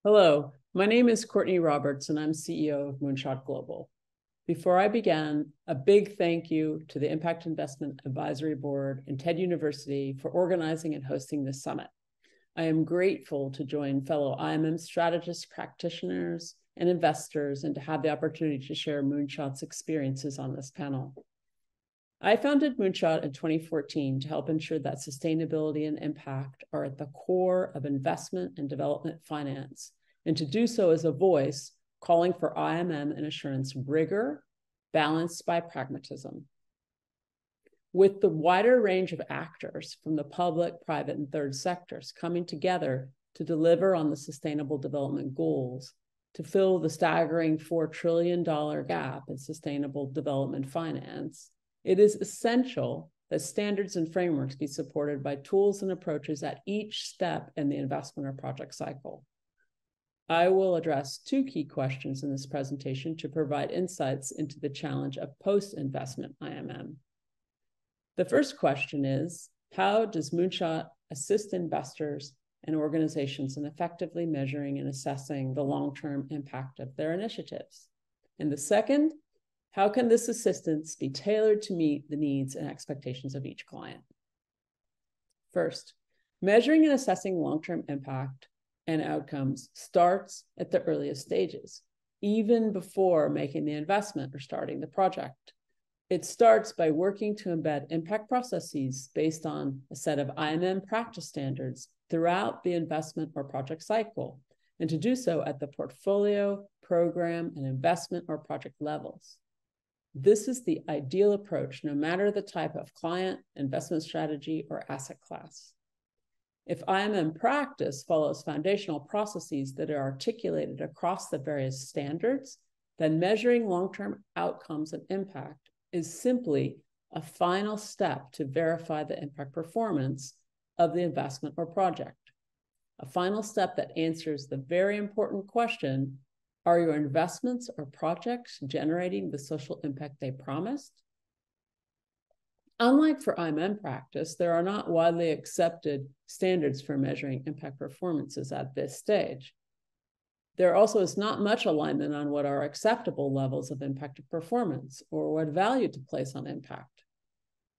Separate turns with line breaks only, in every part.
Hello, my name is Courtney Roberts, and I'm CEO of Moonshot Global. Before I begin, a big thank you to the Impact Investment Advisory Board and TED University for organizing and hosting this summit. I am grateful to join fellow IMM strategists, practitioners, and investors, and to have the opportunity to share Moonshot's experiences on this panel. I founded Moonshot in 2014 to help ensure that sustainability and impact are at the core of investment and development finance, and to do so as a voice calling for IMM and assurance rigor balanced by pragmatism. With the wider range of actors from the public, private, and third sectors coming together to deliver on the Sustainable Development Goals, to fill the staggering $4 trillion gap in sustainable development finance, it is essential that standards and frameworks be supported by tools and approaches at each step in the investment or project cycle. I will address two key questions in this presentation to provide insights into the challenge of post-investment IMM. The first question is, how does Moonshot assist investors and organizations in effectively measuring and assessing the long-term impact of their initiatives? And the second, how can this assistance be tailored to meet the needs and expectations of each client? First, measuring and assessing long-term impact and outcomes starts at the earliest stages, even before making the investment or starting the project. It starts by working to embed impact processes based on a set of IMM practice standards throughout the investment or project cycle, and to do so at the portfolio, program, and investment or project levels. This is the ideal approach, no matter the type of client, investment strategy, or asset class. If IMM practice follows foundational processes that are articulated across the various standards, then measuring long-term outcomes and impact is simply a final step to verify the impact performance of the investment or project. A final step that answers the very important question, are your investments or projects generating the social impact they promised? Unlike for IMM practice, there are not widely accepted standards for measuring impact performances at this stage. There also is not much alignment on what are acceptable levels of impact of performance or what value to place on impact.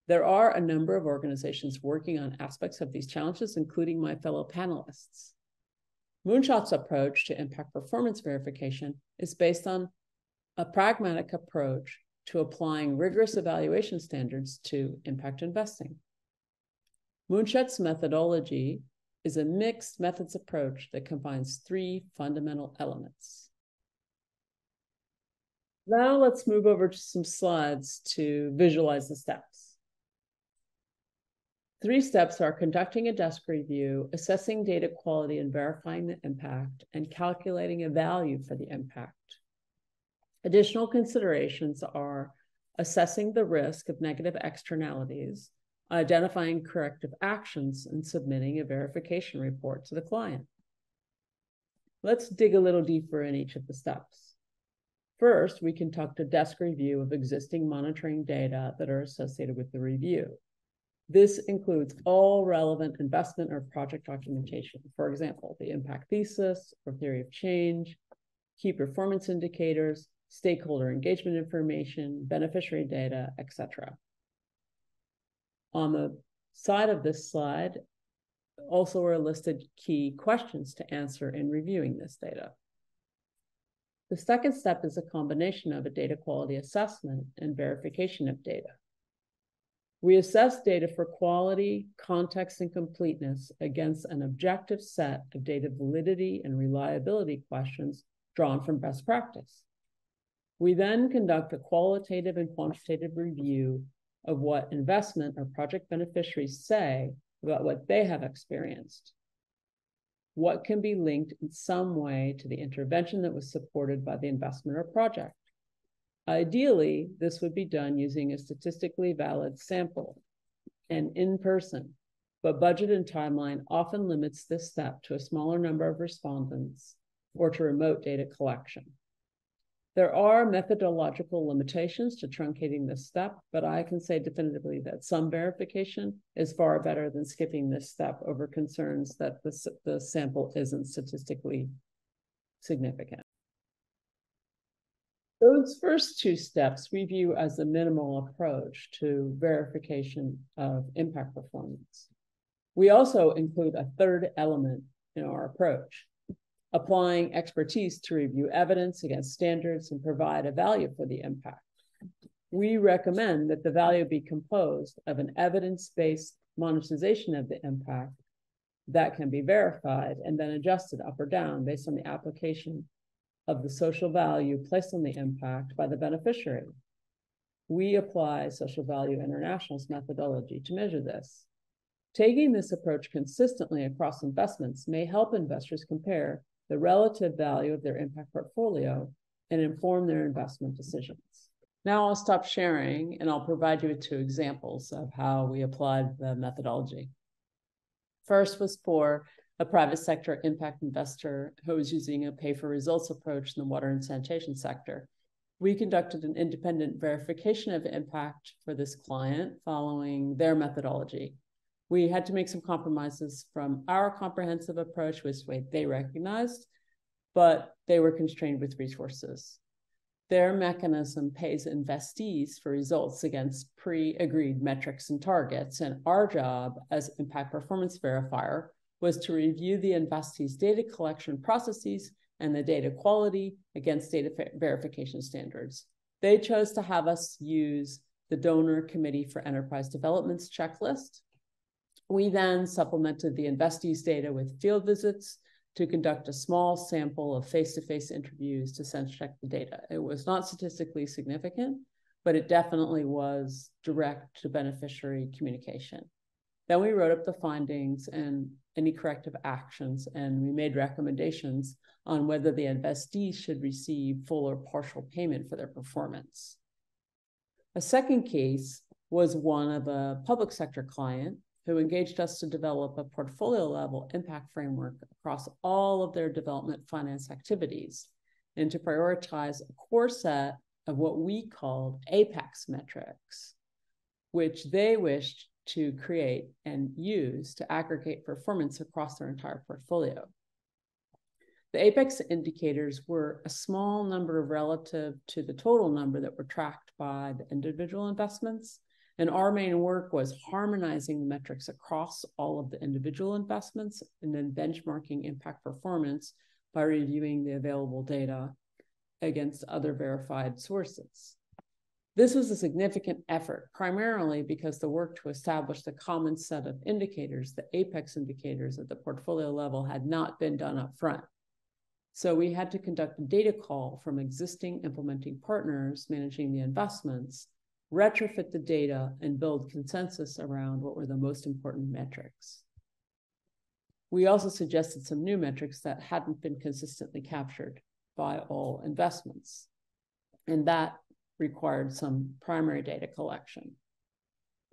There are a number of organizations working on aspects of these challenges, including my fellow panelists. Moonshot's approach to impact performance verification is based on a pragmatic approach to applying rigorous evaluation standards to impact investing. Moonshot's methodology is a mixed methods approach that combines three fundamental elements. Now let's move over to some slides to visualize the steps. 3 steps are conducting a desk review, assessing data quality and verifying the impact, and calculating a value for the impact. Additional considerations are assessing the risk of negative externalities, identifying corrective actions, and submitting a verification report to the client. Let's dig a little deeper in each of the steps. First, we conduct a desk review of existing monitoring data that are associated with the review. This includes all relevant investment or project documentation. For example, the impact thesis or theory of change, key performance indicators, stakeholder engagement information, beneficiary data, etc. On the side of this slide, also are listed key questions to answer in reviewing this data. The second step is a combination of a data quality assessment and verification of data. We assess data for quality, context, and completeness against an objective set of data validity and reliability questions drawn from best practice. We then conduct a qualitative and quantitative review of what investment or project beneficiaries say about what they have experienced. What can be linked in some way to the intervention that was supported by the investment or project? Ideally, this would be done using a statistically valid sample and in person, but budget and timeline often limits this step to a smaller number of respondents or to remote data collection. There are methodological limitations to truncating this step, but I can say definitively that some verification is far better than skipping this step over concerns that the sample isn't statistically significant. Those first two steps we view as a minimal approach to verification of impact performance. We also include a third element in our approach, applying expertise to review evidence against standards and provide a value for the impact. We recommend that the value be composed of an evidence-based monetization of the impact that can be verified and then adjusted up or down based on the application of the social value placed on the impact by the beneficiary. We apply Social Value International's methodology to measure this. Taking this approach consistently across investments may help investors compare the relative value of their impact portfolio and inform their investment decisions. Now I'll stop sharing and I'll provide you with two examples of how we applied the methodology. First was for a private sector impact investor who was using a pay-for-results approach in the water and sanitation sector. We conducted an independent verification of impact for this client following their methodology. We had to make some compromises from our comprehensive approach, which they recognized, but they were constrained with resources. Their mechanism pays investees for results against pre-agreed metrics and targets, and our job as impact performance verifier was to review the investees' data collection processes and the data quality against data verification standards. They chose to have us use the Donor Committee for Enterprise Development's checklist. We then supplemented the investees' data with field visits to conduct a small sample of face-to-face interviews to sense check the data. It was not statistically significant, but it definitely was direct to beneficiary communication. Then we wrote up the findings and any corrective actions, and we made recommendations on whether the investees should receive full or partial payment for their performance. A second case was one of a public sector client who engaged us to develop a portfolio-level impact framework across all of their development finance activities and to prioritize a core set of what we called apex metrics, which they wished to create and use to aggregate performance across their entire portfolio. The apex indicators were a small number relative to the total number that were tracked by the individual investments. And our main work was harmonizing the metrics across all of the individual investments and then benchmarking impact performance by reviewing the available data against other verified sources. This was a significant effort, primarily because the work to establish the common set of indicators, the apex indicators at the portfolio level, had not been done up front. So we had to conduct a data call from existing implementing partners managing the investments, retrofit the data, and build consensus around what were the most important metrics. We also suggested some new metrics that hadn't been consistently captured by all investments, and that required some primary data collection.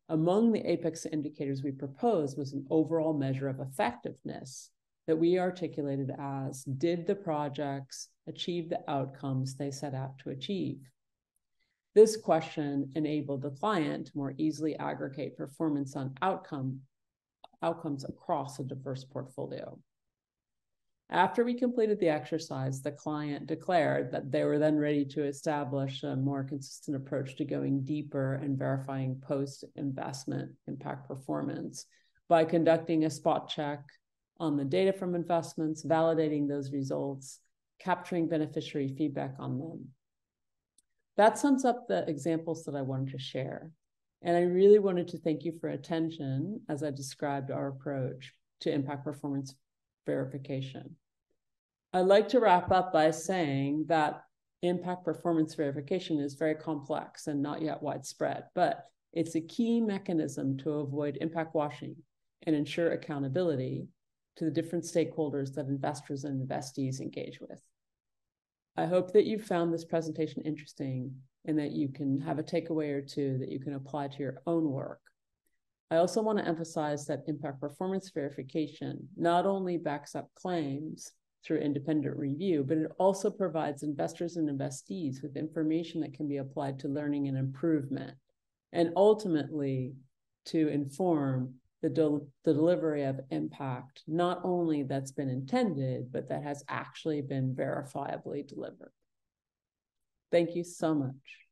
Among the apex indicators we proposed was an overall measure of effectiveness that we articulated as, did the projects achieve the outcomes they set out to achieve? This question enabled the client to more easily aggregate performance on outcomes across a diverse portfolio. After we completed the exercise, the client declared that they were then ready to establish a more consistent approach to going deeper and verifying post-investment impact performance by conducting a spot check on the data from investments, validating those results, capturing beneficiary feedback on them. That sums up the examples that I wanted to share. And I really wanted to thank you for attention as I described our approach to impact performance verification. I'd like to wrap up by saying that impact performance verification is very complex and not yet widespread, but it's a key mechanism to avoid impact washing and ensure accountability to the different stakeholders that investors and investees engage with. I hope that you found this presentation interesting and that you can have a takeaway or two that you can apply to your own work. I also want to emphasize that impact performance verification not only backs up claims through independent review, but it also provides investors and investees with information that can be applied to learning and improvement, and ultimately to inform the delivery of impact, not only that's been intended, but that has actually been verifiably delivered. Thank you so much.